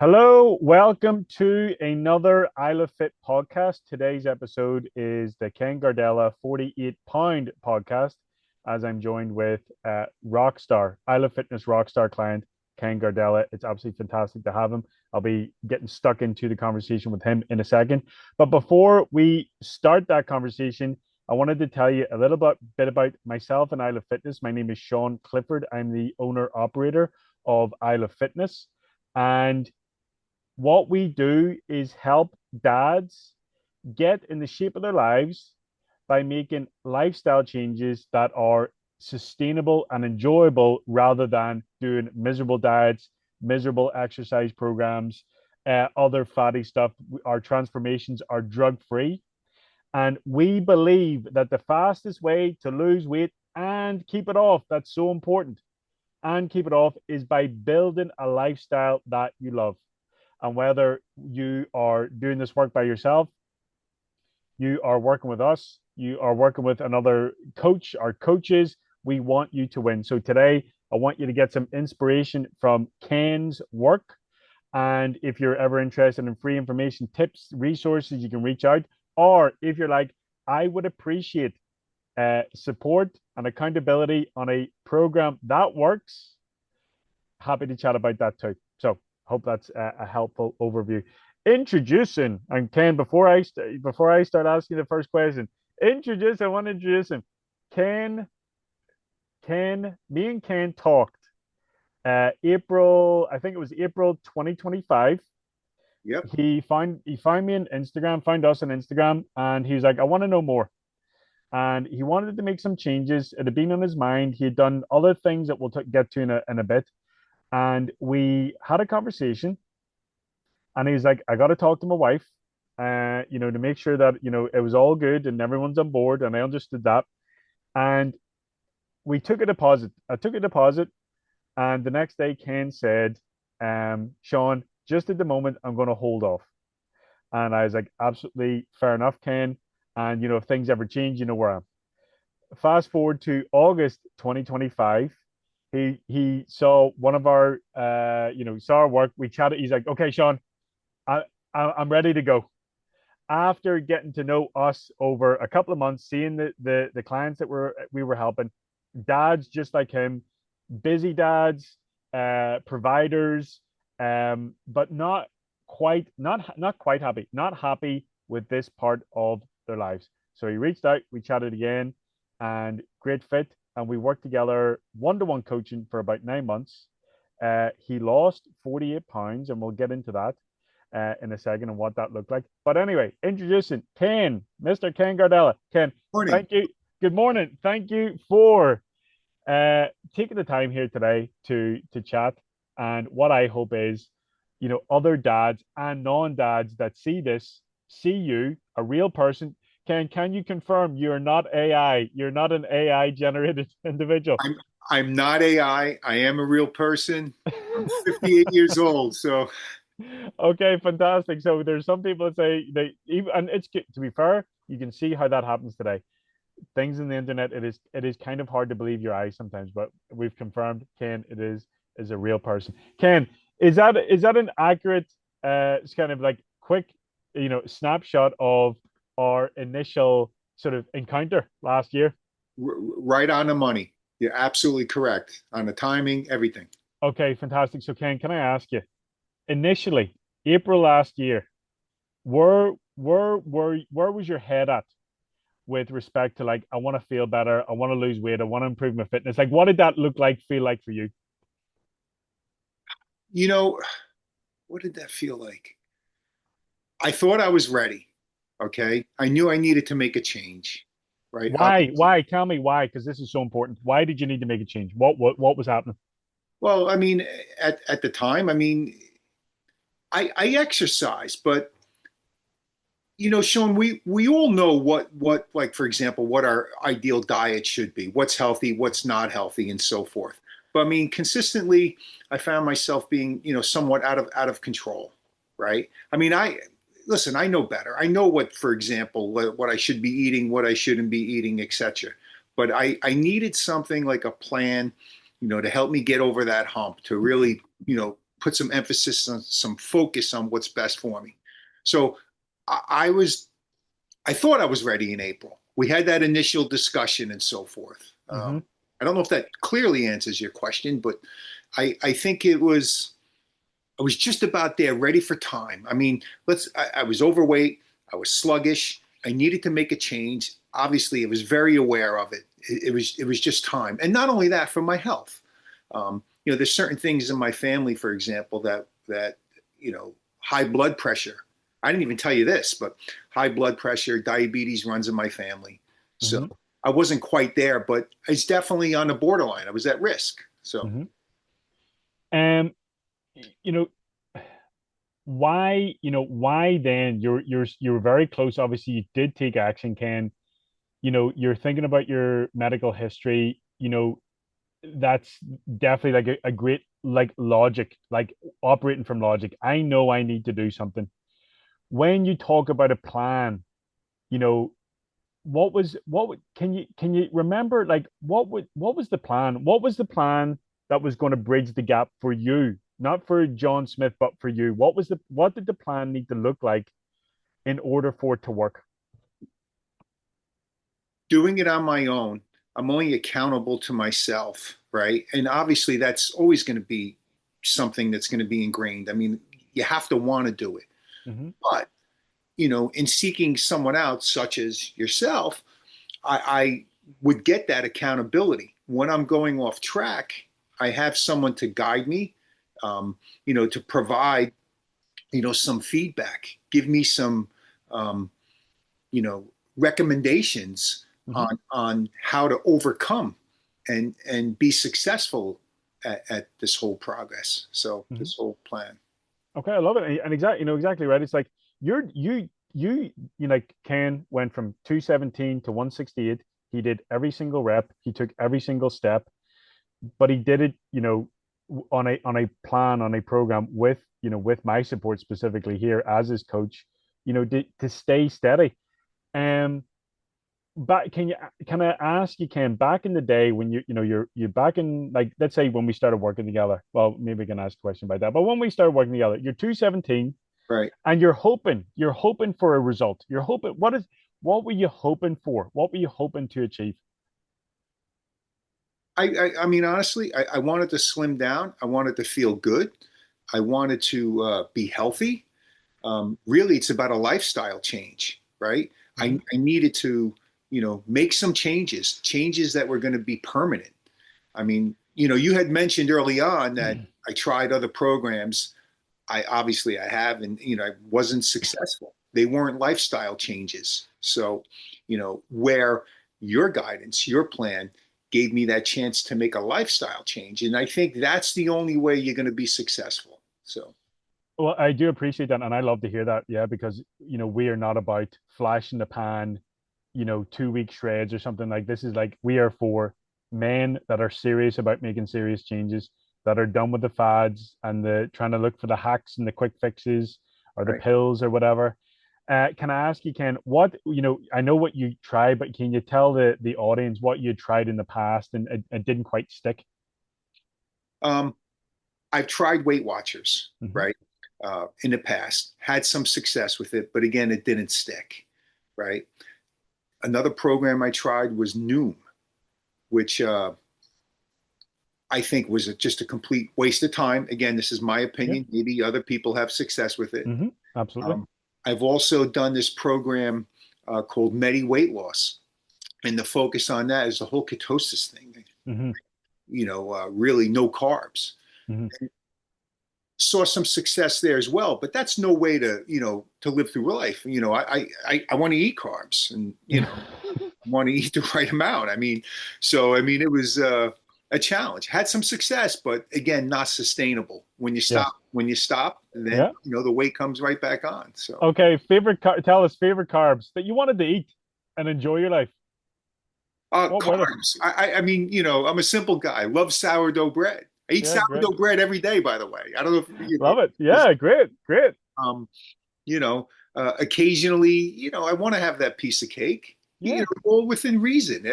Hello, welcome to another Isle of Fit podcast. Today's episode is the Ken Gardella 48-pound podcast, as I'm joined with Rockstar, Isle of Fitness Rockstar client, Ken Gardella. It's absolutely fantastic to have him. I'll be getting stuck into the conversation with him in a second. But before we start that conversation, I wanted to tell you a little bit about myself and Isle of Fitness. My name is Sean Clifford. I'm the owner operator of Isle of Fitness. And what we do is help dads get in the shape of their lives by making lifestyle changes that are sustainable and enjoyable rather than doing miserable diets, miserable exercise programs, other fatty stuff. Our transformations are drug free. And we believe that the fastest way to lose weight and keep it off, that's so important, and keep it off is by building a lifestyle that you love. And whether you are doing this work by yourself, you are working with us, you are working with another coach, our coaches, we want you to win. So today, I want you to get some inspiration from Ken's work. And if you're ever interested in free information, tips, resources, you can reach out. Or if you're like, I would appreciate support and accountability on a program that works, happy to chat about that too. So hope that's a helpful overview. Introducing, and Ken, before I start asking the first question, I want to introduce him. Ken, me and Ken talked April, I think it was April 2025. Yep. He found me on Instagram, found us on Instagram, and he was like, I want to know more. And he wanted to make some changes. It had been on his mind. He had done other things that we'll get to in a bit. And we had a conversation, and he's like, I got to talk to my wife, to make sure that, it was all good and everyone's on board. And I understood that. And we took a deposit. I took a deposit. And the next day, Ken said, Sean, just at the moment, I'm going to hold off. And I was like, absolutely fair enough, Ken. And, if things ever change, you know where I am. Fast forward to August 2025. He saw one of our saw our work. We chatted. He's like, okay, Sean, I, I'm ready to go. After getting to know us over a couple of months, seeing the clients that we were helping, dads just like him, busy dads, providers, but not quite happy, not happy with this part of their lives. So he reached out, we chatted again, and great fit, and we worked together one-to-one coaching for about 9 months. He lost 48 pounds, and we'll get into that in a second and what that looked like. But anyway, introducing Ken, Mr. Ken Gardella. Ken, Morning. thank you. Good morning. Thank you for taking the time here today to chat. And what I hope is, other dads and non-dads that see this, see you, a real person. Ken, can you confirm you're not AI? You're not an AI generated individual. I'm not AI. I am a real person. I'm 58 years old. So Okay, fantastic. So there's some people that say they even, and it's to be fair, you can see how that happens today. Things in the internet, it is kind of hard to believe your eyes sometimes, but we've confirmed Ken is a real person. Ken, is that an accurate it's kind of like quick, snapshot of our initial sort of encounter last year? right on the money. You're absolutely correct on the timing, everything. Okay, fantastic. So Ken, can I ask you, initially, April last year, where was your head at with respect to, like, I want to feel better, I want to lose weight, I want to improve my fitness? Like, what did that look like, feel like for you? You know, what did that feel like? I thought I was ready. Okay. I knew I needed to make a change, right? Up Why? until, Why? Tell me why, because this is so important. Why did you need to make a change? What was happening? well, I mean, at the time, I mean, I exercise, but Sean, we all know what like for example, what our ideal diet should be, what's healthy, what's not healthy, and so forth. But I mean, consistently, I found myself being, somewhat out of control, right? I mean, I listen, I know better. I know what, for example, what I should be eating, what I shouldn't be eating, etc. But I needed something like a plan, to help me get over that hump, to really, put some emphasis on some focus on what's best for me. So I was, I thought I was ready in April. We had that initial discussion and so forth. Mm-hmm. I don't know if that clearly answers your question, but I think it was, I was just about there, ready for time. I mean, I was overweight. I was sluggish. I needed to make a change. Obviously, I was very aware of it. It was just time. And not only that, for my health. There's certain things in my family, for example, that high blood pressure. I didn't even tell you this, but high blood pressure, diabetes runs in my family. So Mm-hmm. I wasn't quite there, but it's definitely on the borderline. I was at risk. So Mm-hmm. Um, you know, why then you're very close. Obviously, you did take action, Ken. You're thinking about your medical history. That's definitely like a great like logic, like operating from logic. I know I need to do something. When you talk about a plan, you know, can you remember like what was the plan? What was the plan that was going to bridge the gap for you? Not for John Smith, but for you. What did the plan need to look like in order for it to work? doing it on my own, I'm only accountable to myself, right? And obviously, that's always going to be something that's going to be ingrained. I mean, you have to want to do it. Mm-hmm. But, in seeking someone out, such as yourself, I would get that accountability. When I'm going off track, I have someone to guide me, to provide, some feedback, give me some, um, you know, recommendations Mm-hmm. on how to overcome and be successful at this whole progress. So Mm-hmm. this whole plan. Okay, I love it. And exactly, exactly right. It's like you're like Ken went from 217 to 168. He did every single rep. He took every single step, but he did it, on a plan, on a program with, with my support specifically here as his coach, to stay steady. Um, but can I ask you, Ken, back in the day when you're back in, like, let's say when we started working together. Well, maybe we can ask a question about that. But when we started working together, you're 217 Right. and you're hoping for a result. You're hoping what were you hoping for? What were you hoping to achieve? I mean, honestly, I wanted to slim down. I wanted to feel good. I wanted to be healthy. Really, it's about a lifestyle change, right? Mm-hmm. I needed to, make some changes that were going to be permanent. I mean, you had mentioned early on that I tried other programs. I have, and I wasn't successful. They weren't lifestyle changes. So, where your guidance, your plan gave me that chance to make a lifestyle change. And I think that's the only way you're going to be successful. So, Well, I do appreciate that, and I love to hear that. Yeah, because we are not about flash in the pan, 2 week shreds or something. Like this is like we are for men that are serious about making serious changes, that are done with the fads and the trying to look for the hacks and the quick fixes or the right. pills or whatever. Can I ask you, Ken, what I know what you tried, but can you tell the audience what you tried in the past and it didn't quite stick? Um, I've tried Weight Watchers, Hmm. right? In the past, had some success with it, but again, it didn't stick, right? Another program I tried was Noom, which I think was just a complete waste of time. Again, this is my Yeah. opinion. Maybe other people have success with it. Absolutely. Um, I've also done this program called Medi Weight Loss, and the focus on that is the whole ketosis thing. Hmm. Really no carbs. Hmm. Saw some success there as well, but that's no way to live through life. I want to eat carbs, and want to eat the right amount. I mean, it was a challenge. Had some success, but again, not sustainable. Yeah. When you stop, then Yeah. the weight comes right back on. So, Okay. Tell us favorite carbs that you wanted to eat and enjoy your life. What were they? carbs. I mean, I'm a simple guy. Love sourdough bread. I eat Yeah. Great. sourdough bread every day, by the way. I don't know if Love it. Yeah. Great. Great. um, you know, occasionally, I want to have that piece of cake. Yeah. All within reason.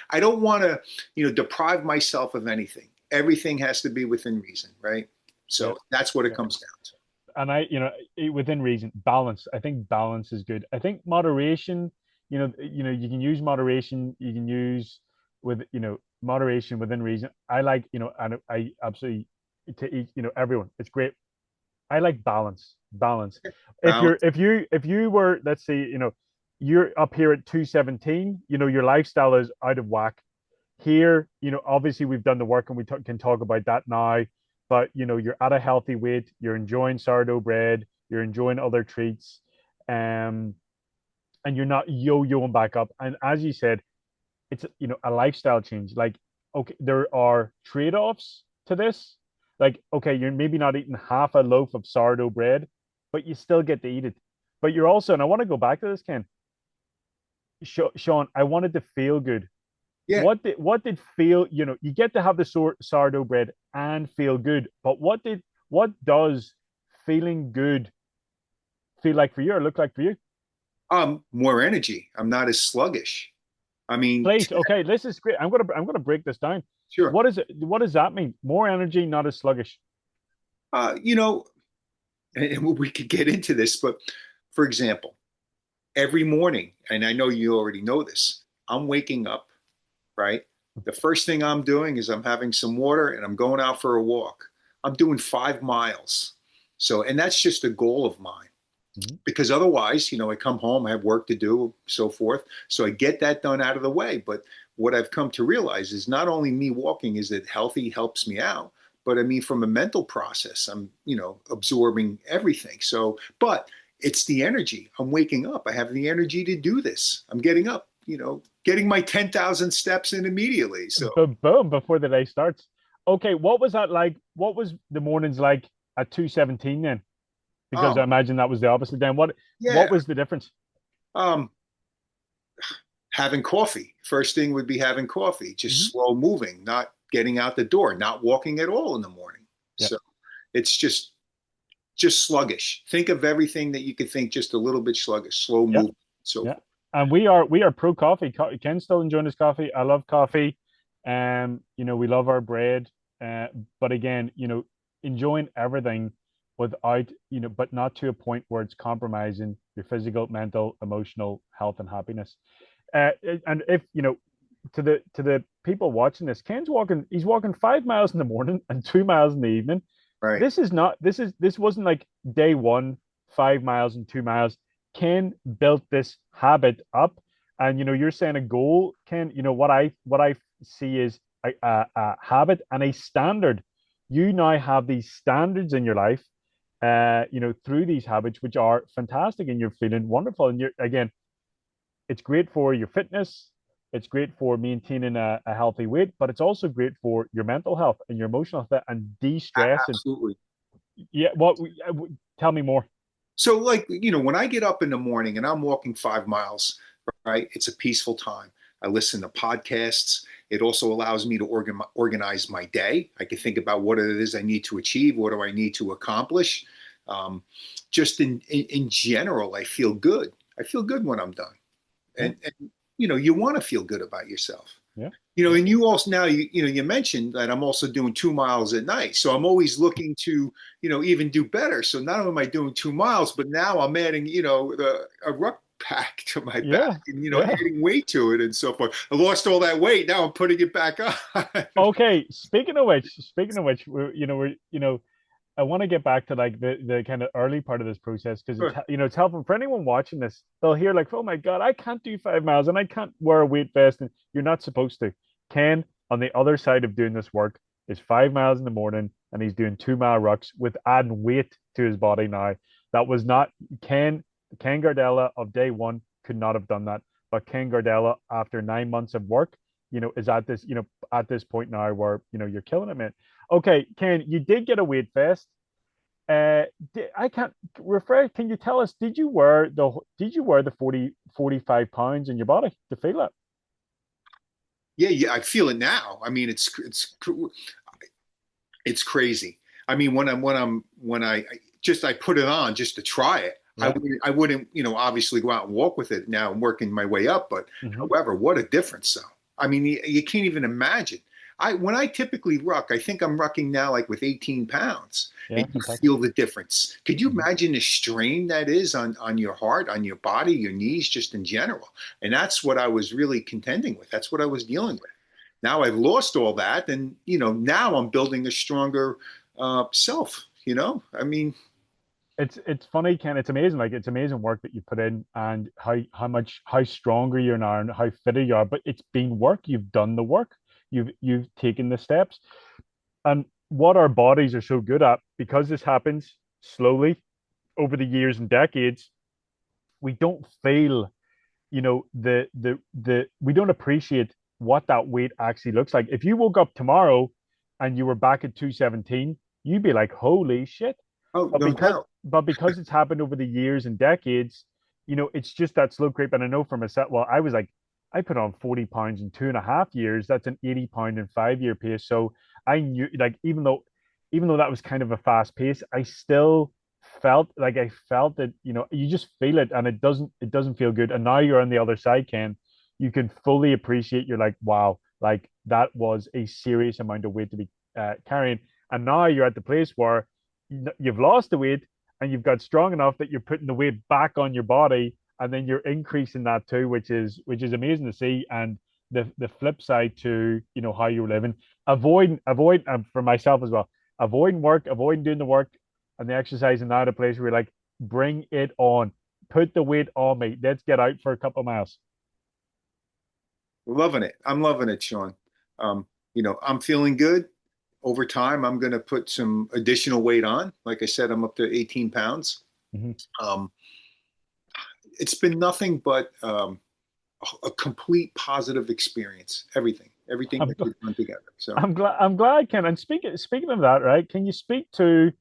I don't want to, deprive myself of anything. Everything has to be within reason, right? So Yeah. that's what it Yeah. comes down to. And within reason, balance. I think balance is good. I think moderation, you can use moderation. You can use with, moderation within reason. I like, and I absolutely to eat, everyone. It's great. I like balance. Balance. Balance. If you were, let's say, you're up here at 217, your lifestyle is out of whack. Here, obviously we've done the work and we can talk about that now, but you're at a healthy weight, you're enjoying sourdough bread, you're enjoying other treats, and you're not yo-yoing back up. And as you said, it's a lifestyle change. Like, okay, there are trade-offs to this. Like, okay, you're maybe not eating half a loaf of sourdough bread, but you still get to eat it. But you're also, and I want to go back to this, Ken. Sean, I wanted to feel good. Yeah. What did feel, you get to have the sourdough bread and feel good, but what does feeling good feel like for you or look like for you? More energy. I'm not as sluggish. I mean, Please, okay, this is great. I'm gonna break this down. sure. What does that mean? More energy, not as sluggish. You know, and we could get into this, but for example, every morning, and I know you already know this, I'm waking up, right? The first thing I'm doing is I'm having some water and I'm going out for a walk. I'm doing 5 miles. So, and that's just a goal of mine Mhm. because otherwise, I come home, I have work to do, so forth. So I get that done out of the way. But what I've come to realize is not only me walking is it healthy, helps me out, but I mean, from a mental process, I'm, absorbing everything. So, but it's the energy. I'm waking up. I have the energy to do this. I'm getting up, getting my 10,000 steps in immediately. So, Boom, boom, before the day starts. Okay, what was that like? What was the mornings like at 217 then? Because I um, imagine that was the opposite then. What yeah, was the difference? um, having coffee. First thing would be having coffee, just Mhm. slow moving, not getting out the door, not walking at all in the morning. Yeah, So it's just sluggish. Think of everything that you could think just a little bit sluggish, slow yeah, moving, so yeah. forth. And we are pro coffee. Ken's still enjoying his coffee. I love coffee. We love our bread. But again, enjoying everything without, but not to a point where it's compromising your physical, mental, emotional health and happiness. And if to the people watching this, Ken's walking. He's walking 5 miles in the morning and 2 miles in the evening. Right. This wasn't like day one, 5 miles and 2 miles. Ken built this habit up, and you're saying a goal. Ken, what I see is a habit and a standard. You now have these standards in your life, through these habits, which are fantastic, and you're feeling wonderful. And you're again, it's great for your fitness. It's great for maintaining a healthy weight, but it's also great for your mental health and your emotional health and de-stressing. Absolutely. Yeah. Tell me more. So, like, when I get up in the morning and I'm walking 5 miles, right, it's a peaceful time. I listen to podcasts. It also allows me to organize my day. I can think about what it is I need to achieve. What do I need to accomplish? Um, just in general, I feel good. I feel good when I'm done. Yeah. And you want to feel good about yourself. Yeah. Yeah. And you also now you mentioned that I'm also doing 2 miles at night, so I'm always looking to even do better. So not only am I doing 2 miles, but now I'm adding a ruck pack to my back Yeah. and Yeah. adding weight to it and so forth. I lost all that weight, now I'm putting it back on. Okay. Speaking of which, I want to get back to like the kind of early part of this process because it's Sure. it's helpful for anyone watching this. They'll hear like, oh my god, I can't do 5 miles and I can't wear a weight vest, and you're not supposed to. Ken, on the other side of doing this work, is 5 miles in the morning and he's doing 2 mile rucks with adding weight to his body now. That was not Ken Gardella of day one could not have done that. But Ken Gardella, after 9 months of work, is at this point now where you're killing it, man. Okay, Ken, you did get a weight vest. I can't refresh. Can you tell us? Did you wear the 40 45 pounds in your body to feel it? Yeah, yeah, I feel it now. I mean, it's crazy. I mean, when I just I put it on just to try it. Yeah. I wouldn't, obviously go out and walk with it now. I'm working my way up, but Hmm. however, what a difference though. I mean, you can't even imagine. when I typically ruck, I think I'm rucking now like with 18 pounds, Yeah, and you fantastic. feel the difference. Could you Mhm. imagine the strain that is on your heart, on your body, your knees, just in general? And that's what I was really contending with. That's what I was dealing with. Now I've lost all that, and now I'm building a stronger self. I mean, It's funny, Ken. It's amazing. Like it's amazing work that you put in, and how stronger you are now, and how fitter you are. But it's been work. You've done the work. You've taken the steps. And what our bodies are so good at, because this happens slowly over the years and decades, we don't feel, we don't appreciate what that weight actually looks like. If you woke up tomorrow and you were back at 217, you'd be like, holy shit. oh, But no because doubt. but because it's happened over the years and decades, it's just that slow creep. And I know for myself, well, I put on 40 pounds in 2.5 years. That's an 80 pound in 5 year pace. So I knew, like, even though that was kind of a fast pace, I still felt that, you just feel it, and it doesn't feel good. And now you're on the other side, Ken. You can fully appreciate, you're like, wow, like that was a serious amount of weight to be carrying. And now you're at the place where you've lost the weight, and you've got strong enough that you're putting the weight back on your body, and then you're increasing that too, which is amazing to see. And the flip side to, how you're living, avoid for myself as well, avoiding work, avoiding doing the work and the exercise, and now at a place where you're like, bring it on, put the weight on me, let's get out for a couple of miles. Loving it. I'm loving it, Sean. I'm feeling good. Over time, I'm going to put some additional weight on. Like I said, I'm up to 18 pounds. Mm-hmm. Um, it's been nothing but a complete positive experience. Everything I'm, that we've done together. So, I'm glad, Ken. And speaking of that, right? Can you speak to?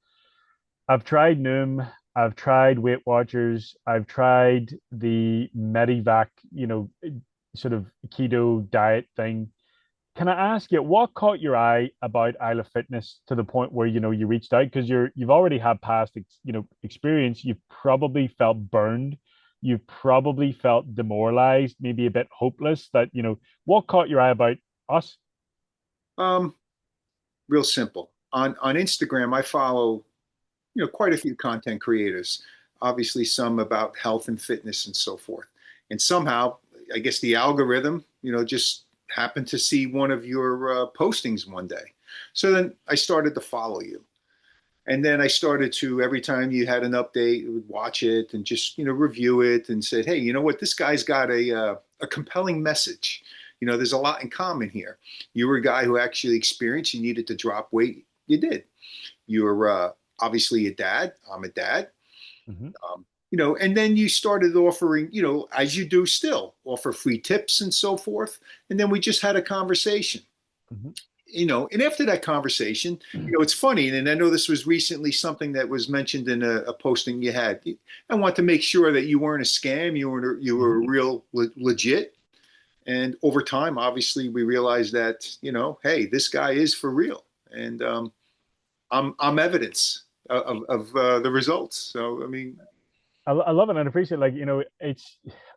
I've tried Noom, I've tried Weight Watchers, I've tried the Medivac, sort of keto diet thing. Can I ask you what caught your eye about Isle of Fitness to the point where you reached out, because you've already had past experience. You've probably felt burned. You've probably felt demoralized, maybe a bit hopeless. What caught your eye about us? um, real simple. On Instagram, I follow quite a few content creators. Obviously, some about health and fitness and so forth. And somehow, I guess the algorithm, just happened to see one of your postings one day. So then I started to follow you. And then I started to, every time you had an update, would watch it and just, review it and said, hey, you know what? This guy's got a compelling message. There's a lot in common here. You were a guy who actually experienced, you needed to drop weight. You did. You're obviously a dad. I'm a dad. Mm-hmm. And then you started offering, as you do still, offer free tips and so forth. And then we just had a conversation. Mm-hmm. And after that conversation, it's funny, and I know this was recently something that was mentioned in a posting you had. I want to make sure that you weren't a scam, you were Mm-hmm. real legit. And over time, obviously, we realized that hey, this guy is for real, and I'm evidence of the results. So I mean, I love it and appreciate, like,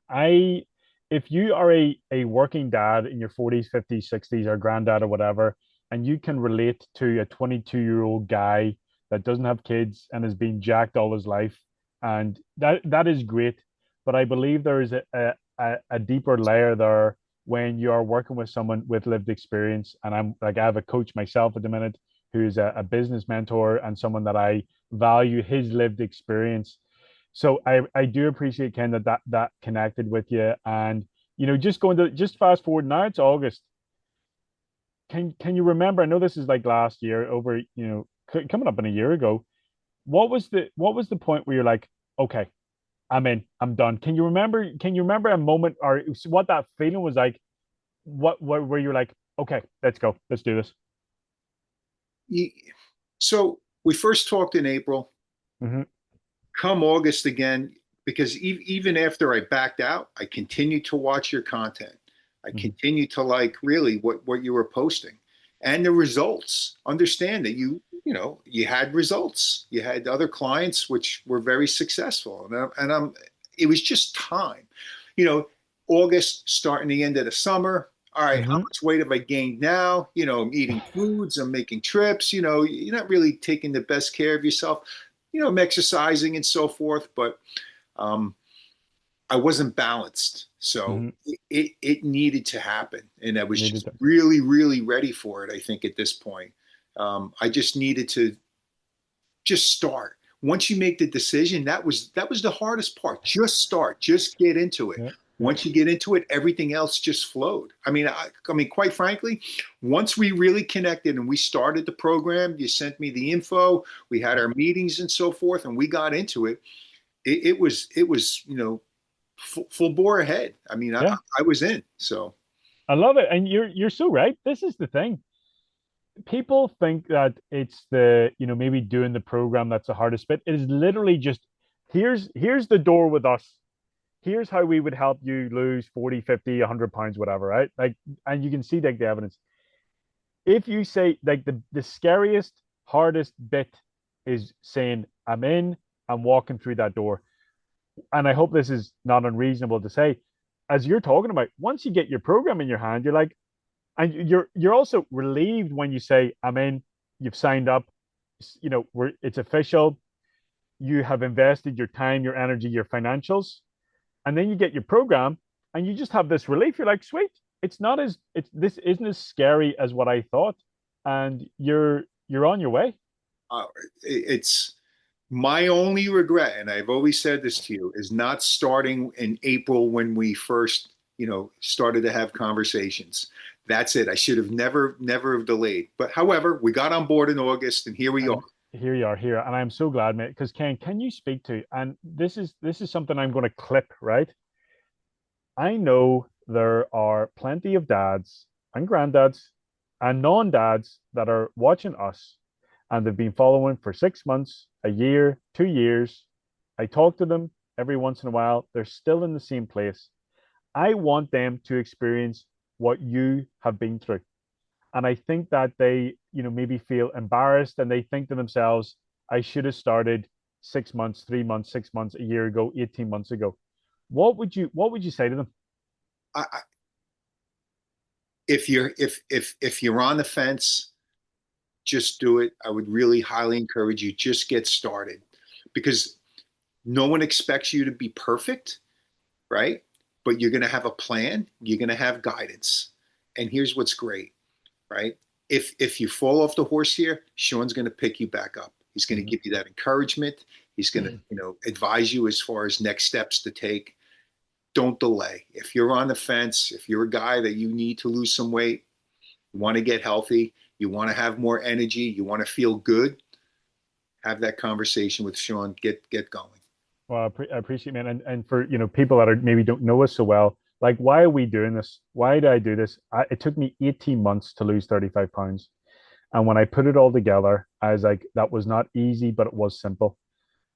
I if you are a working dad in your 40s, 50s, 60s, or granddad or whatever, and you can relate to a 22-year-old guy that doesn't have kids and has been jacked all his life, and that is great. But I believe there is a deeper layer there when you are working with someone with lived experience. And I have a coach myself at the minute who's a business mentor, and someone that I value his lived experience. So I do appreciate, Ken, that connected with you. And just fast forward, now it's August. Can you remember? I know this is like last year, over, coming up in a year ago. What was the point where you're like, okay, I'm in, I'm done? Can you remember a moment, or what that feeling was like? What where you're like, okay, let's go, let's do this. so we first talked in April. Mm-hmm. Come August again, because even after I backed out, I continued to watch your content. I Mm-hmm. continued to like really what you were posting and the results. Understand that you had results. You had other clients which were very successful, and it was just time. You know, August starting the end of the summer. all right, how Hmm. much weight have I gained now? I'm eating foods, I'm making trips, you're not really taking the best care of yourself. I'm exercising and so forth, but um, I wasn't balanced. So Hmm. it needed to happen. And I was Needed just to. really, really ready for it, I think, at this point. I just needed to just start. Once you make the decision, that was the hardest part. Just start, just get into it. Yeah. Yeah. Once you get into it, everything else just flowed. I mean, quite frankly, once we really connected and we started the program, you sent me the info, we had our meetings and so forth, and we got into it. It was full bore ahead. I mean, I, Yeah. I was in. So I love it. And you're so right. This is the thing. People think that it's the, maybe doing the program that's the hardest bit. It is literally just here's the door with us. Here's how we would help you lose 40, 50, 100 pounds, whatever, right? Like, and you can see like the evidence. If you say like the scariest, hardest bit is saying, I'm in, I'm walking through that door. And I hope this is not unreasonable to say, as you're talking about, once you get your program in your hand, you're like, and you're also relieved when you say, I'm in, you've signed up, it's official, you have invested your time, your energy, your financials, and then you get your program and you just have this relief. You're like, sweet, it's this isn't as scary as what I thought. And you're on your way. uh, it's my only regret, and I've always said this to you, is not starting in April when we first, started to have conversations. That's it. I should have never have delayed. But however, we got on board in August, and here we are. And here you are here. And I'm so glad, mate. Because Ken, can you speak to, and this is something I'm going to clip, right? I know there are plenty of dads and granddads and non-dads that are watching us and they've been following for 6 months, a year, 2 years. I talk to them every once in a while. They're still in the same place. I want them to experience what you have been through. And I think that they, maybe feel embarrassed and they think to themselves, I should have started 6 months, 3 months, 6 months, a year ago, 18 months ago. What would you say to them? I, if you're on the fence, just do it. I would really highly encourage you. Just get started, because no one expects you to be perfect, right? But you're going to have a plan. You're going to have guidance. And here's what's great, right? If you fall off the horse here, Sean's going to pick you back up. He's going to Mhm. give you that encouragement. He's going to, advise you as far as next steps to take. Don't delay. If you're on the fence, if you're a guy that you need to lose some weight, you want to get healthy, you want to have more energy, you want to feel good, have that conversation with Sean. Get going. Well, I appreciate, man, and for people that are maybe don't know us so well, like, why are we doing this? Why do I do this? It took me 18 months to lose 35 pounds, and when I put it all together, I was like, that was not easy, but it was simple.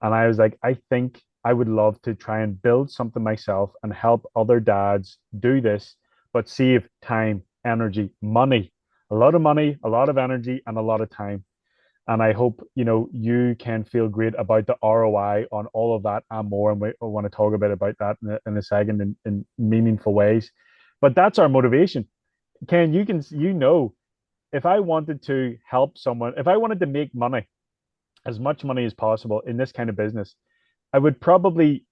And I was like, I think I would love to try and build something myself and help other dads do this, but save time, energy, money, a lot of money, a lot of energy, and a lot of time. And I hope you can feel great about the ROI on all of that and more. And we want to talk a bit about that in a second in meaningful ways. But that's our motivation. Ken, if I wanted to help someone, if I wanted to make money, as much money as possible in this kind of business, I would probably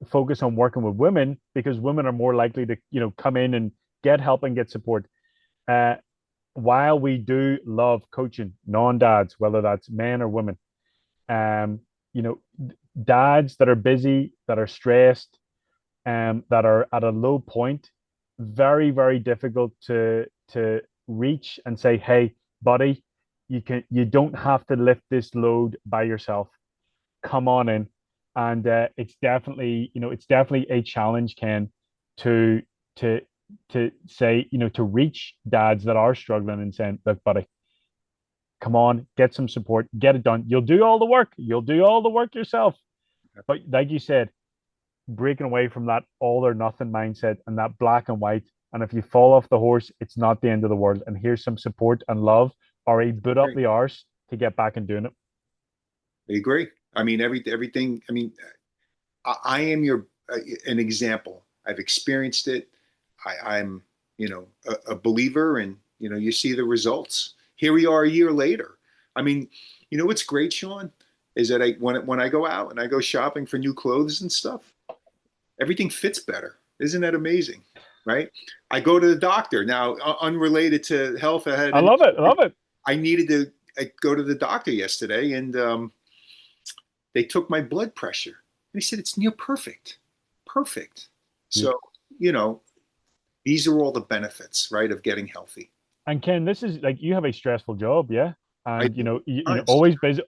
focus on working with women because women are more likely to, come in and get help and get support. Uh, while we do love coaching non-dads, whether that's men or women, um, you know, dads that are busy, that are stressed, that are at a low point, very, very difficult to reach and say, hey, buddy, you don't have to lift this load by yourself. Come on in. And it's definitely a challenge, Ken, to to to say, to reach dads that are struggling and saying, look, buddy, come on, get some support, get it done. You'll do all the work. You'll do all the work yourself. But like you said, breaking away from that all or nothing mindset and that black and white. And if you fall off the horse, it's not the end of the world. And here's some support and love or a boot up Great. the arse to get back and doing it. I agree. I mean, everything. I mean, I am an example. I've experienced it. I'm, a believer, and you see the results. Here we are a year later. I mean, what's great, Sean, is that when I go out and I go shopping for new clothes and stuff, everything fits better. Isn't that amazing? Right? I go to the doctor now, unrelated to health. I love it. I love it. I needed to go to the doctor yesterday, and they took my blood pressure. They said it's near perfect, perfect. Yeah. So you know, these are all the benefits, right, of getting healthy. And Ken, this is like you have a stressful job, yeah, I and do. always busy,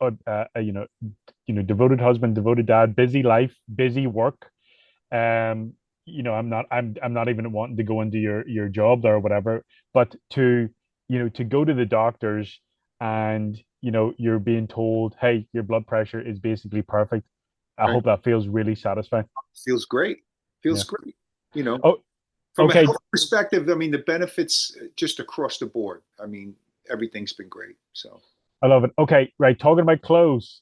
devoted husband, devoted dad, busy life, busy work. Um, I'm not even wanting to go into your job there or whatever, but to go to the doctors and you're being told, hey, your blood pressure is basically perfect. I Right. hope that feels really satisfying. Feels great. Feels Yeah. great. You know, Oh, from a okay. health perspective, I mean, the benefits just across the board. I mean, everything's been great. So, I love it. Okay, right. Talking about clothes,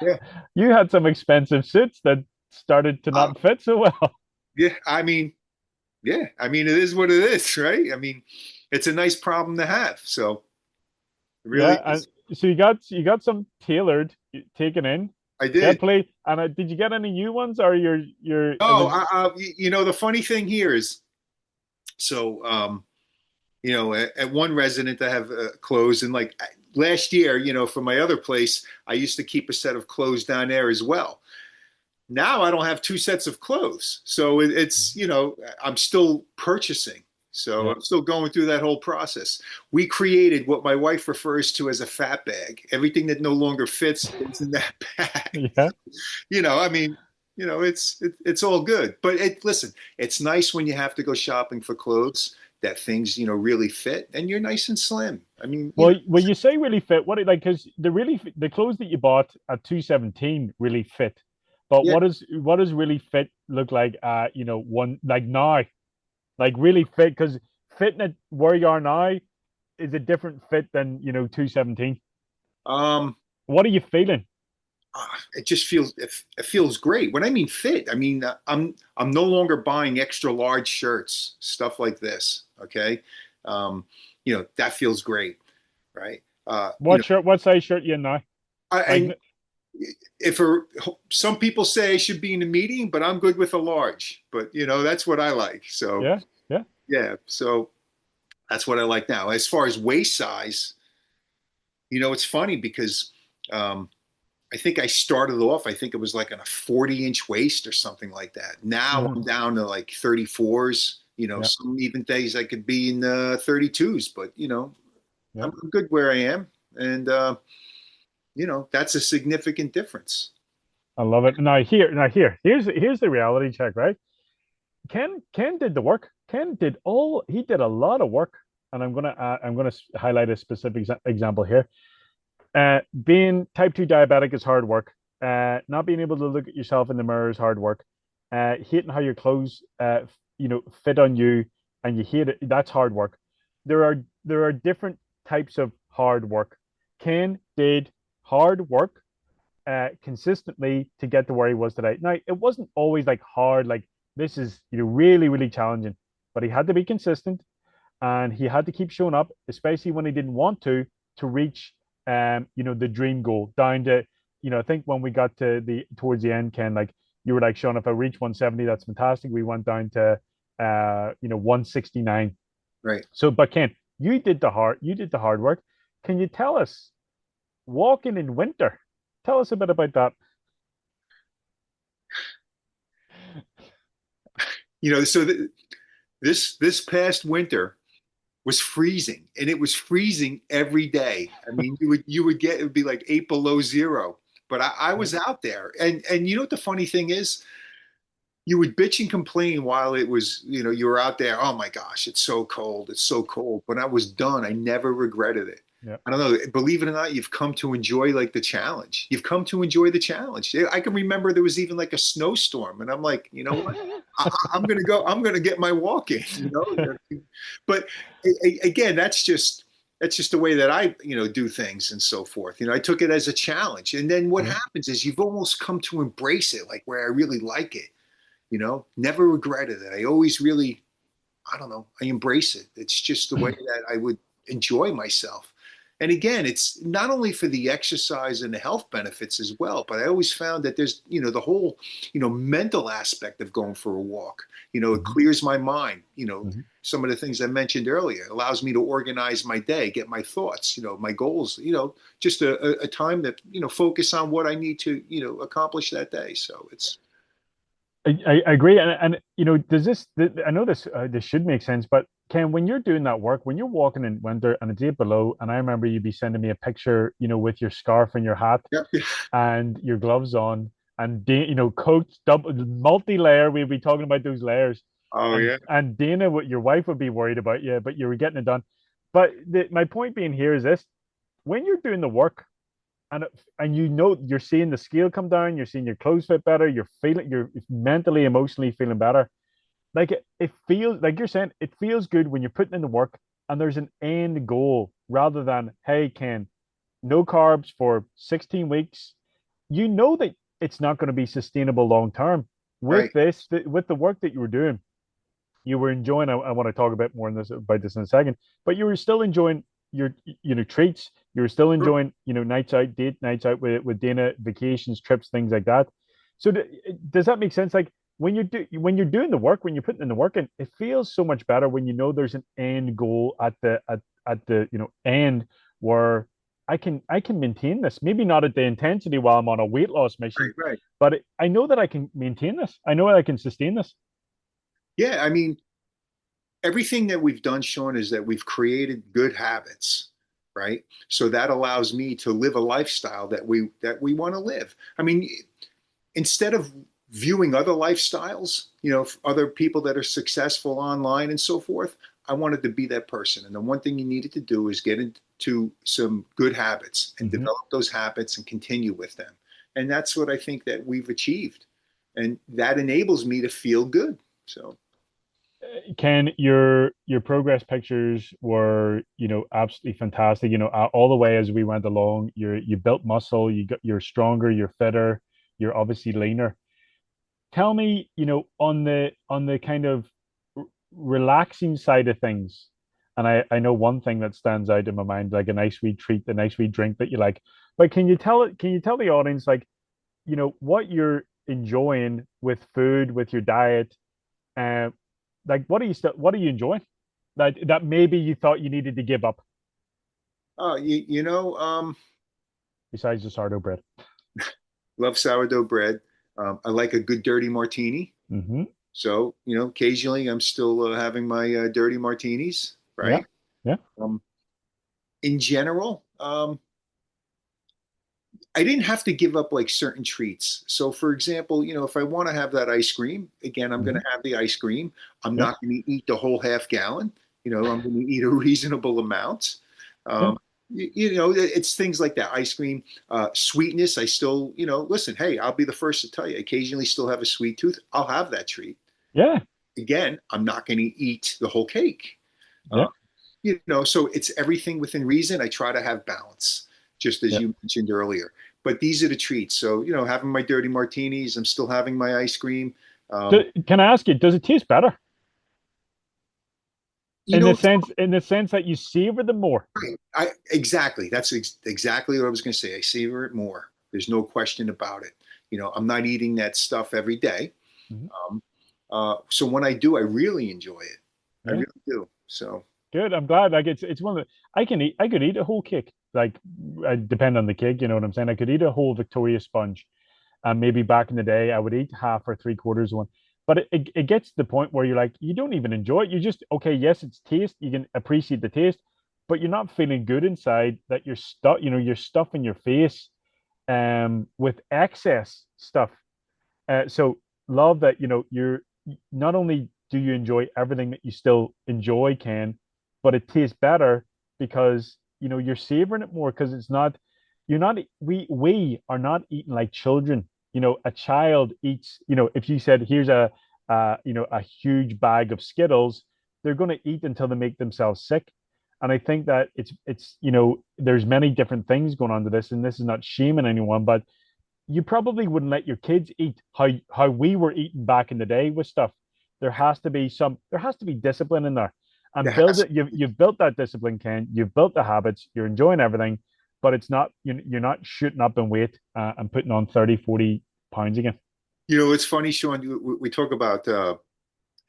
yeah. you had some expensive suits that started to Uh, not fit so well. yeah. I mean, it is what it is, right? I mean, it's a nice problem to have. So, it really Yeah, and is. so you got some tailored taken in. I Fair did. play. And did you get any new ones, or your it No, was the funny thing here is, so, at one resident, I have clothes, and like last year, for my other place, I used to keep a set of clothes down there as well. Now I don't have two sets of clothes. So it's, I'm still purchasing. So yeah I'm still going through that whole process. We created what my wife refers to as a fat bag. Everything that no longer fits is in that bag. yeah. I mean, it's all good. But listen, it's nice when you have to go shopping for clothes that things, really fit and you're nice and slim. I mean, Well, you say really fit. Because the clothes that you bought at 217 really fit, but yeah. what does really fit look like? One like now, like really fit because fitting it where you are now is a different fit than 217. Um, What are you feeling? it just it feels great. When I mean fit, I mean I'm no longer buying extra large shirts, stuff like this. Okay, um, that feels great, right? What size shirt you in now? Like, And if some people say I should be in a medium, but I'm good with a large. But that's what I like. So yeah, yeah. yeah, so that's what I like now. As far as waist size, it's funny because um, I think I started off, I think it was like on a 40-inch waist or something like that. Now Hmm. I'm down to like 34s. Yeah, Some even days I could be in 32s, but yeah. I'm good where I am. And, that's a significant difference. I love it. Here's the reality check, right? Ken did the work. He did a lot of work, and I'm gonna highlight a specific example here. Being type 2 diabetic is hard work. Not being able to look at yourself in the mirror is hard work. Hating how your clothes fit on you and you hate it, that's hard work. There are different types of hard work. Ken did hard work consistently to get to where he was today. Now, it wasn't always like hard, like this is really, really challenging, but he had to be consistent and he had to keep showing up, especially when he didn't want to reach the dream goal down to, I think when we got to the towards the end, Ken, like you were like, Sean, if I reach 170, that's fantastic. We went down to 169. Right. So, but Ken, you did the hard work. Can you tell us walking in winter? Tell us a bit about that. So this past winter was freezing, and it was freezing every day. I mean, you would get, it would be like 8 below 0. But I Yeah. was out there, and what the funny thing is, you would bitch and complain while it was, you were out there. Oh my gosh, it's so cold. It's so cold. When I was done, I never regretted it. Yeah. I don't know. Believe it or not, you've come to enjoy like the challenge. You've come to enjoy the challenge. I can remember there was even like a snowstorm, and I'm like, you know what? I'm gonna go. I'm gonna get my walk in. But again, that's just the way that I do things and so forth. I took it as a challenge, and then what Yeah. happens is you've almost come to embrace it, like where I really like it. Never regretted it. I don't know, I embrace it. It's just the way that I would enjoy myself. And again, it's not only for the exercise and the health benefits as well, but I always found that there's, the whole, mental aspect of going for a walk. It Mhm. clears my mind. Mhm. Some of the things I mentioned earlier. It allows me to organize my day, get my thoughts, my goals, just a time that, focus on what I need to, accomplish that day. So it's, I agree, and does this? I know this should make sense, but Ken, when you're doing that work, when you're walking in winter and it's 8 below, and I remember you'd be sending me a picture, with your scarf and your hat yep. and your gloves on, and coats, double multi-layer. We'd be talking about those layers, Oh, and yeah. Dana, what your wife would be worried about you, but you were getting it done. But my point being here is this: when you're doing the work and you're seeing the scale come down, you're seeing your clothes fit better, you're mentally, emotionally feeling better. Like it feels like you're saying it feels good when you're putting in the work and there's an end goal rather than, hey, Ken, no carbs for 16 weeks. You know that it's not going to be sustainable long term. With Right. with the work that you were doing, you were enjoying. I want to talk a bit more on this about this in a second, but you were still enjoying your treats. You were still Sure. enjoying nights out, date nights out with Dana, vacations, trips, things like that. So does that make sense? Like when you're doing the work, when you're putting in the work, and it feels so much better when you know there's an end goal at the end where I can maintain this. Maybe not at the intensity while I'm on a weight loss mission, Right. Right. but I know that I can maintain this. I know that I can sustain this. Yeah. I mean, everything that we've done, Sean, is that we've created good habits, right? So that allows me to live a lifestyle that we want to live. I mean, instead of viewing other lifestyles, other people that are successful online and so forth, I wanted to be that person. And the one thing you needed to do is get into some good habits and Mm-hmm. develop those habits and continue with them. And that's what I think that we've achieved. And that enables me to feel good. So, Ken, your progress pictures were, absolutely fantastic. All the way as we went along, you built muscle, you're stronger, you're fitter, you're obviously leaner. Tell me, on the kind of relaxing side of things, and I know one thing that stands out in my mind, like a nice wee treat, a nice wee drink that you like. But can you tell the audience, like, what you're enjoying with food, with your diet, uh, like what are you enjoying that maybe you thought you needed to give up besides the sourdough bread? love sourdough bread. I like a good dirty martini. Mm-hmm. So, occasionally I'm still having my dirty martinis, Yeah, right? yeah. Um, in general, I didn't have to give up like certain treats. So, for example, if I want to have that ice cream, again, I'm going Mm-hmm. to have the ice cream. I'm Yeah, not going to eat the whole half gallon. I'm going to eat a reasonable amount. yeah, It's things like that. Ice cream, sweetness. I still, listen, hey, I'll be the first to tell you, occasionally still have a sweet tooth. I'll have that treat. yeah, Again, I'm not going to eat the whole cake. yeah. Uh, so it's everything within reason. I try to have balance, just as Yeah. you mentioned earlier. But these are the treats. So, having my dirty martinis, I'm still having my ice cream. Um, Can I ask you, does it taste better you know, in the sense that you savor them more? I exactly. That's exactly what I was going to say. I savor it more. There's no question about it. I'm not eating that stuff every day. Mhm. Um, so when I do, I really enjoy it. I Yeah. really do. So, Good. I'm glad. Like it's one of the I could eat a whole cake. Like I depend on the cake, you know what I'm saying? I could eat a whole Victoria sponge. And maybe back in the day I would eat half or three quarters one. But it gets to the point where you're like, you don't even enjoy it. You just, okay, yes, it's taste. You can appreciate the taste, but you're not feeling good inside that you're stuffing your face with excess stuff. So love that, you're not only do you enjoy everything that you still enjoy, Ken, but it tastes better because you're savoring it more because it's not you're not we are not eating like children. A child eats, if you said here's a huge bag of Skittles, they're going to eat until they make themselves sick. And I think that it's there's many different things going on to this, and this is not shaming anyone, but you probably wouldn't let your kids eat how we were eating back in the day with stuff. there has to be discipline in there. There And build has, it. You've built that discipline, Ken. You've built the habits. You're enjoying everything, but it's not you're not shooting up in weight and putting on 30, 40 pounds again. it's funny, Sean, we talk about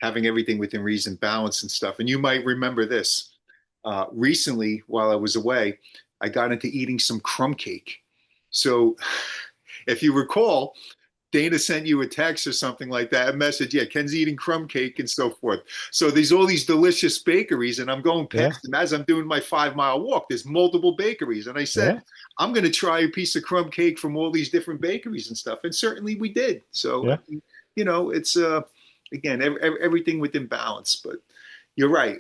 having everything within reason, balance and stuff. And you might remember this. Recently, while I was away, I got into eating some crumb cake. So if you recall, Dana sent you a text or something like that, a message. Yeah, Ken's eating crumb cake and so forth. So there's all these delicious bakeries, and I'm going Yeah, past them as I'm doing my 5 mile walk. There's multiple bakeries, and I said, yeah, I'm going to try a piece of crumb cake from all these different bakeries and stuff. And certainly we did. So, yeah. it's again everything within balance. But you're right.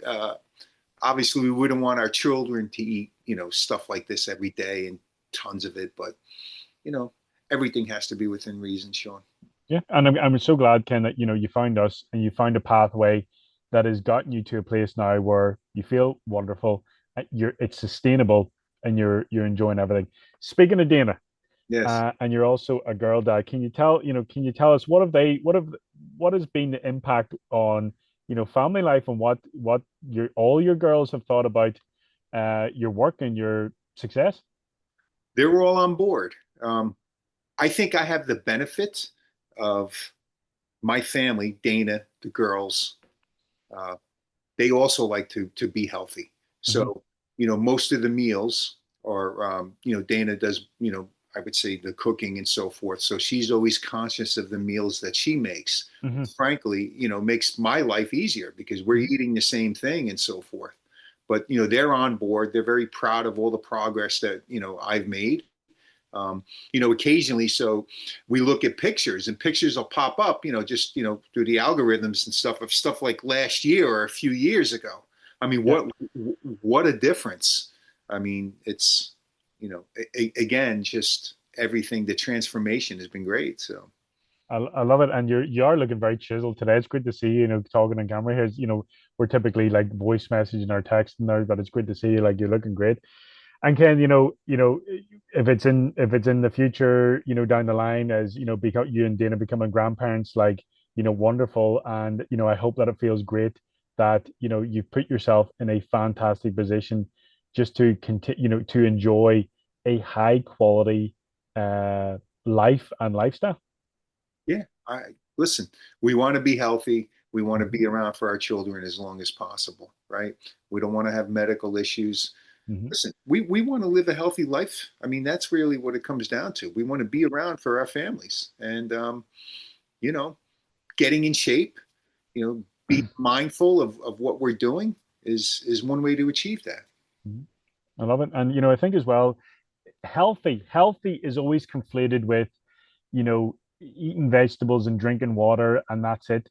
Obviously, we wouldn't want our children to eat, stuff like this every day and tons of it. But you know, everything has to be within reason, Sean. Yeah, and I'm so glad, Ken, that you found us and you found a pathway that has gotten you to a place now where you feel wonderful, it's sustainable, and you're enjoying everything. Speaking of Dana, Yes. and you're also a girl dad. Can you tell us what has been the impact on family life and what your all your girls have thought about your work and your success? They were all on board. I think I have the benefit of my family, Dana, the girls. Uh, they also like to be healthy. Hmm. So, most of the meals are, Dana does, I would say the cooking and so forth. So she's always conscious of the meals that she makes. Hmm. Frankly, makes my life easier because we're Hmm. eating the same thing and so forth. But, they're on board. They're very proud of all the progress that, I've made. Um, occasionally, so we look at pictures and pictures will pop up, just, through the algorithms and stuff of stuff like last year or a few years ago. I mean, Yeah. what a difference. I mean, it's, again, just everything, the transformation has been great. So, I love it, and you are looking very chiseled today. It's good to see you, talking on camera here. We're typically like voice messaging or texting there, but it's good to see you. Like you're looking great. And Ken, if it's in the future, down the line as because you and Dana becoming grandparents, like wonderful, and I hope that it feels great that you've put yourself in a fantastic position just to continue, to enjoy a high quality uh life and lifestyle. yeah, listen, we want to be healthy. We want to Hmm. be around for our children as long as possible, right? We don't want to have medical issues. Hmm. Listen, we want to live a healthy life. I mean, that's really what it comes down to. We want to be around for our families and, you know, getting in shape, being mindful of what we're doing is one way to achieve that. I love it, and I think as well, healthy is always conflated with eating vegetables and drinking water, and that's it.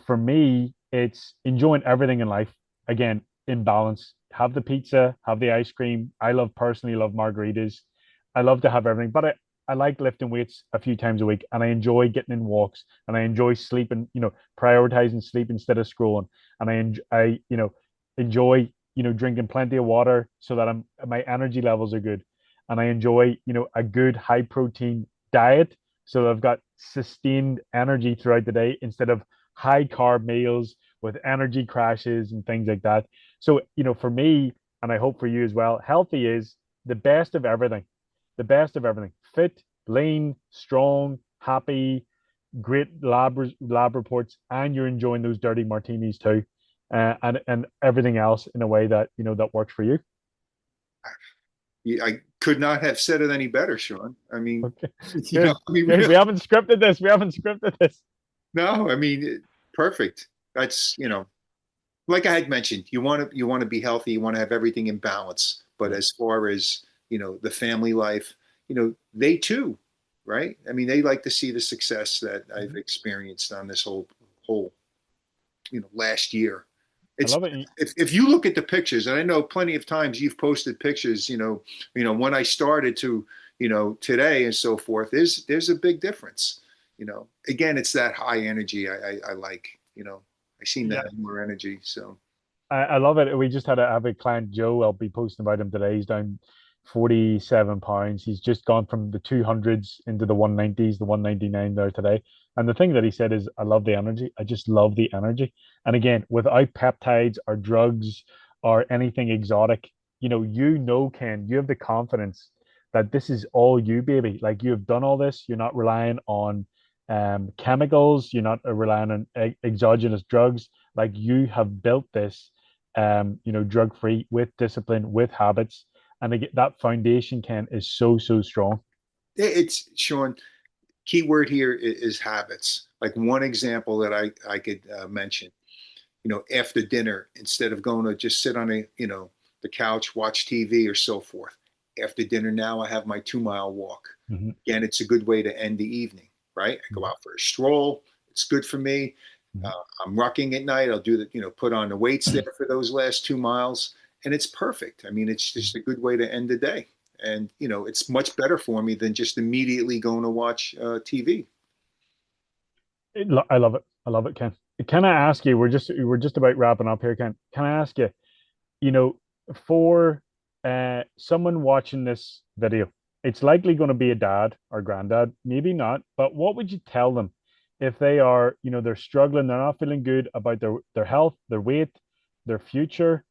For me, it's enjoying everything in life. Again, in balance. Have the pizza, have the ice cream. I personally love margaritas. I love to have everything, but I like lifting weights a few times a week, and I enjoy getting in walks, and I enjoy sleeping. Prioritizing sleep instead of scrolling, and I enjoy drinking plenty of water so that my energy levels are good, and I enjoy a good high protein diet so that I've got sustained energy throughout the day instead of high carb meals with energy crashes and things like that. So, for me, and I hope for you as well, healthy is the best of everything, the best of everything. Fit, lean, strong, happy, great lab reports, and you're enjoying those dirty martinis too, and everything else in a way that that works for you. I could not have said it any better, Sean. I mean, Okay, good, good. We haven't scripted this. We haven't scripted this. no, I mean, perfect. That's, like I had mentioned, you want to be healthy, you want to have everything in balance. But Yeah. as far as, the family life, they too, right? I mean, they like to see the success that I've Mhm. experienced on this whole, last year. I It's love it. if you look at the pictures, and I know plenty of times you've posted pictures, when I started to, today and so forth, there's a big difference. Again, it's that high energy I like, I seem to Yeah, have more energy. So I love it. We just had have a client, Joe. I'll be posting about him today. He's down 47 pounds. He's just gone from the 200s into the 190s, the 199 there today. And the thing that he said is, I love the energy. I just love the energy. And again, without peptides or drugs or anything exotic, Ken, you have the confidence that this is all you, baby. Like you have done all this. You're not relying on chemicals. You're not relying on exogenous drugs. Like you have built this, drug free with discipline, with habits, and again, that foundation, Ken, is so, so strong. It's Sean. Key word here is habits. Like one example that I could mention. After dinner, instead of going to just sit on the couch, watch TV or so forth. After dinner, now I have my 2 mile walk. Mm-hmm. Again, it's a good way to end the evening, right? I go out for a stroll. It's good for me. Mm-hmm. I'm rucking at night. I'll do the, put on the weights there for those last 2 miles, and it's perfect. I mean, it's just a good way to end the day, and it's much better for me than just immediately going to watch TV. I love it. I love it, Ken. Can I ask you? We're just about wrapping up here, Ken. Can I ask you? You know, for someone watching this video, it's likely going to be a dad or granddad, maybe not. But what would you tell them if they are, they're struggling, they're not feeling good about their health, their weight, their future,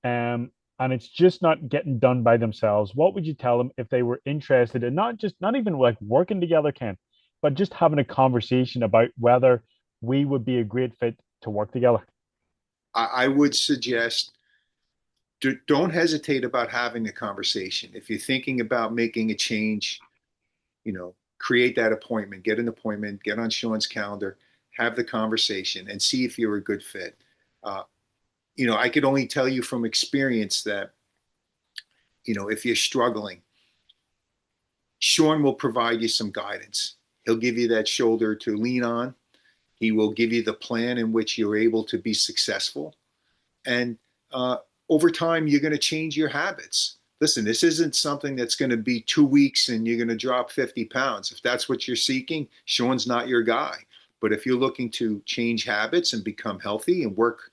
and it's just not getting done by themselves? What would you tell them if they were interested in not even like working together, Ken, but just having a conversation about whether we would be a great fit to work together? I would suggest don't hesitate about having the conversation. If you're thinking about making a change, create that appointment, get an appointment, get on Sean's calendar, have the conversation, and see if you're a good fit. Uh, I could only tell you from experience that, if you're struggling, Sean will provide you some guidance. He'll give you that shoulder to lean on. He will give you the plan in which you're able to be successful. And over time, you're going to change your habits. Listen, this isn't something that's going to be 2 weeks and you're going to drop 50 pounds. If that's what you're seeking, Sean's not your guy. But if you're looking to change habits and become healthy and work,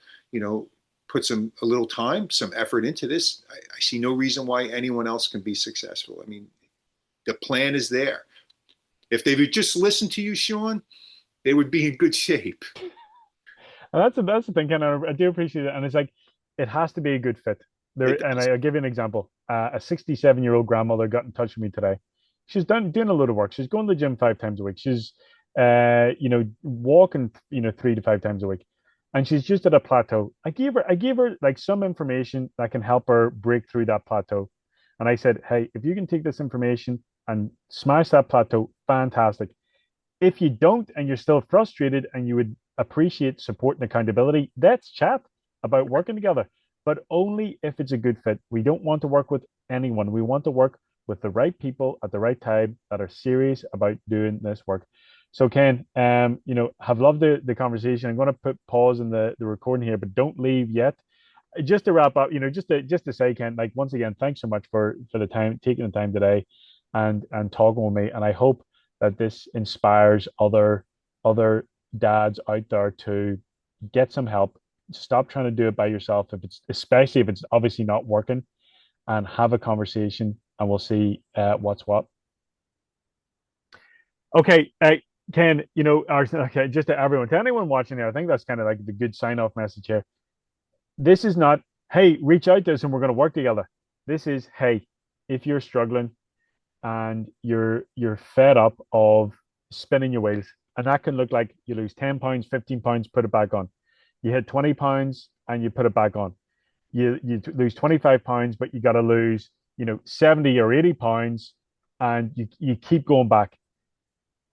put a little time, some effort into this, I see no reason why anyone else can be successful. I mean, the plan is there. If they would just listen to you, Sean, they would be in good shape. And that's the thing, Ken. I do appreciate it, and it's like it has to be a good fit. It And does. I'll give you an example. A 67-year-old grandmother got in touch with me today. She's doing a load of work. She's going to the gym 5 times a week. She's walking 3 to 5 times a week, and she's just at a plateau. I gave her like some information that can help her break through that plateau, and I said, hey, if you can take this information and smash that plateau, fantastic. If you don't and you're still frustrated and you would appreciate support and accountability, let's chat about working together, but only if it's a good fit. We don't want to work with anyone. We want to work with the right people at the right time that are serious about doing this work. So Ken, have loved the conversation. I'm going to put pause in the recording here, but don't leave yet. Just to wrap up, just to say, Ken, like once again, thanks so much for the time, taking the time today, and talking with me. And I hope that this inspires other dads out there to get some help. Stop trying to do it by yourself, especially if it's obviously not working, and have a conversation, and we'll see what's what. Okay, Ken, okay, just to anyone watching here, I think that's kind of like the good sign off message here. This is not, hey, reach out to us and we're going to work together. This is, hey, if you're struggling and you're fed up of spinning your wheels, and that can look like you lose 10 pounds, 15 pounds, put it back on. You hit 20 pounds and you put it back on. You lose 25 pounds, but you got to lose 70 or 80 pounds, and you keep going back.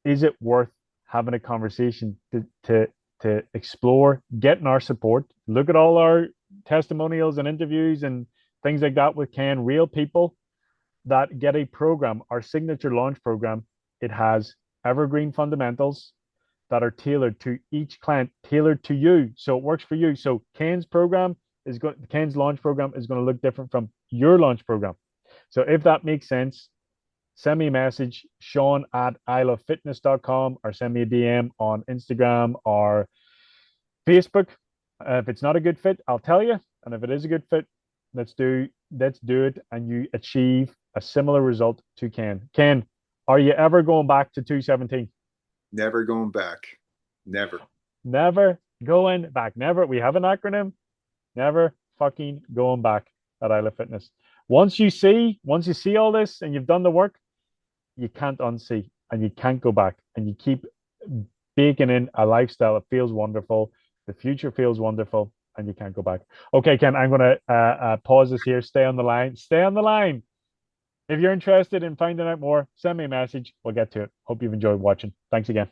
Is it worth having a conversation to explore, getting our support, look at all our testimonials and interviews and things like that with Ken, real people that get a program, our signature launch program? It has evergreen fundamentals that are tailored to each client, tailored to you. So it works for you. So Ken's launch program is going to look different from your launch program. So if that makes sense, send me a message, Sean at ilovefitness.com, or send me a DM on Instagram or Facebook. If it's not a good fit, I'll tell you. And if it is a good fit, let's do it, and you achieve a similar result to Ken. Ken, are you ever going back to 217? Never going back. Never. Never going back. Never. We have an acronym. Never fucking going back at Isle of Fitness. Once you see all this and you've done the work, you can't unsee and you can't go back and you keep baking in a lifestyle. It feels wonderful. The future feels wonderful and you can't go back. Okay, Ken, I'm going to pause this here. Stay on the line. Stay on the line. If you're interested in finding out more, send me a message. We'll get to it. Hope you've enjoyed watching. Thanks again.